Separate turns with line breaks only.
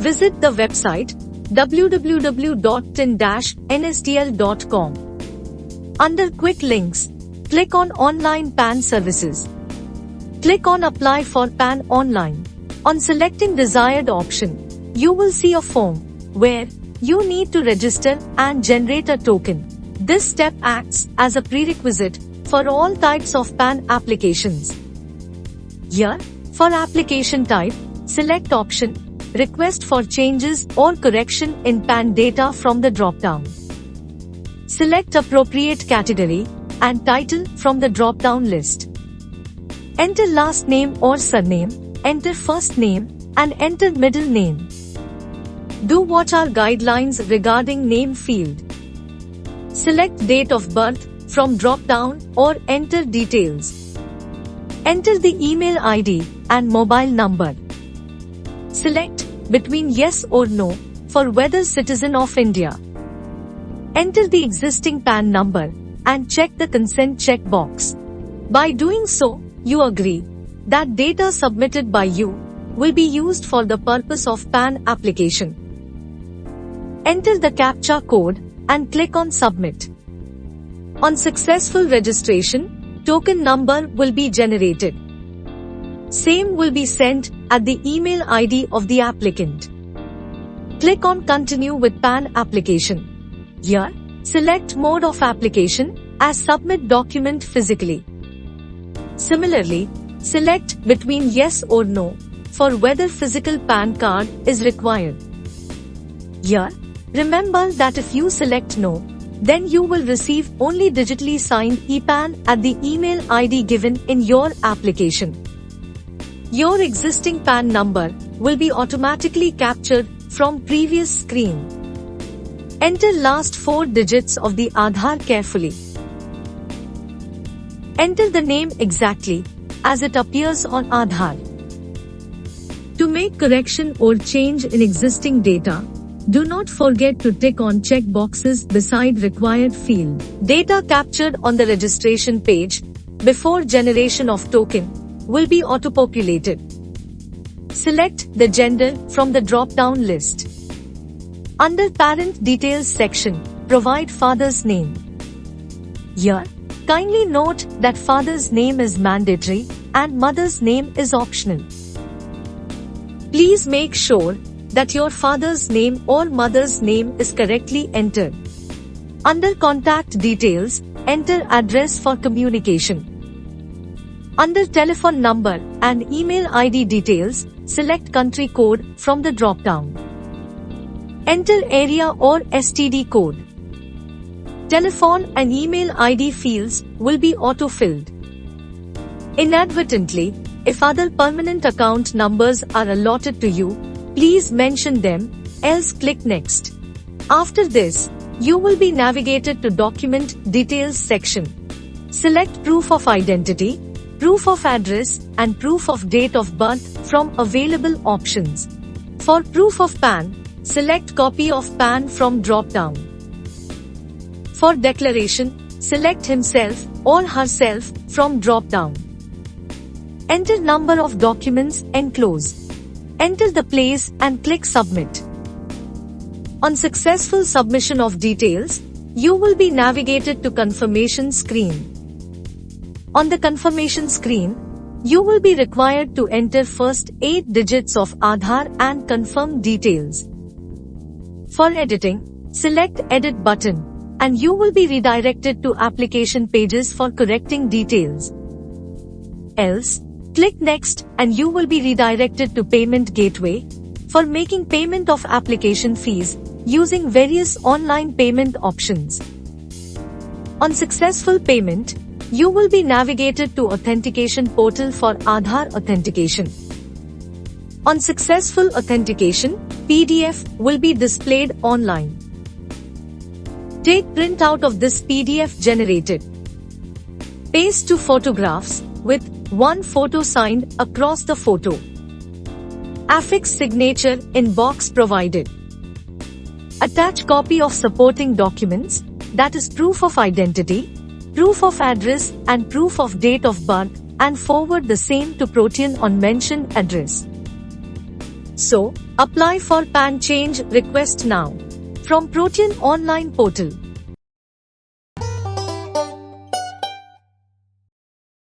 Visit the website www.tin-nsdl.com. Under Quick Links, click on Online PAN Services. Click on Apply for PAN Online. On selecting desired option, you will see a form where you need to register and generate a token. This step acts as a prerequisite for all types of PAN applications. Here, for application type, select option Request for changes or correction in PAN data from the drop-down. Select appropriate category and title from the drop-down list. Enter last name or surname, enter first name, and enter middle name. Do watch our guidelines regarding name field. Select date of birth from drop-down or enter details. Enter the email ID and mobile number. Select between yes or no for whether citizen of India. Enter the existing PAN number and check the consent checkbox. By doing so, you agree that data submitted by you will be used for the purpose of PAN application. Enter the CAPTCHA code and click on Submit. On successful registration, token number will be generated. Same will be sent at the email ID of the applicant. Click on Continue with PAN application. Here, select Mode of application as Submit document physically. Similarly, select between yes or no for whether physical PAN card is required. Here, remember that if you select no, then you will receive only digitally signed ePAN at the email ID given in your application. Your existing PAN number will be automatically captured from previous screen. Enter last 4 digits of the Aadhaar carefully. Enter the name exactly as it appears on Aadhaar. To make correction or change in existing data, do not forget to tick on check boxes beside required field. Data captured on the registration page before generation of token will be auto-populated. Select the gender from the drop-down list. Under Parent Details section, provide father's name. Here, kindly note that father's name is mandatory and mother's name is optional. Please make sure that your father's name or mother's name is correctly entered. Under Contact Details, enter address for communication. Under Telephone Number and Email ID details, select Country Code from the drop-down. Enter Area or STD code. Telephone and email ID fields will be auto-filled. Inadvertently, if other permanent account numbers are allotted to you, please mention them, else click Next. After this, you will be navigated to Document Details section. Select Proof of Identity, Proof of Address, and Proof of Date of Birth from available options. For Proof of PAN, select Copy of PAN from drop-down. For Declaration, select Himself or Herself from drop-down. Enter number of documents enclosed. Enter the place and click Submit. On successful submission of details, you will be navigated to Confirmation screen. On the confirmation screen, you will be required to enter first 8 digits of Aadhaar and confirm details. For editing, select Edit button, and you will be redirected to application pages for correcting details. Else, click Next and you will be redirected to Payment Gateway for making payment of application fees using various online payment options. On successful payment, you will be navigated to Authentication Portal for Aadhaar authentication. On successful authentication, PDF will be displayed online. Take printout of this PDF generated. Paste 2 photographs with 1 photo signed across the photo. Affix signature in box provided. Attach copy of supporting documents, that is proof of identity, proof of address and proof of date of birth, and forward the same to Protean on mentioned address. So, apply for PAN change request now from Protean online portal.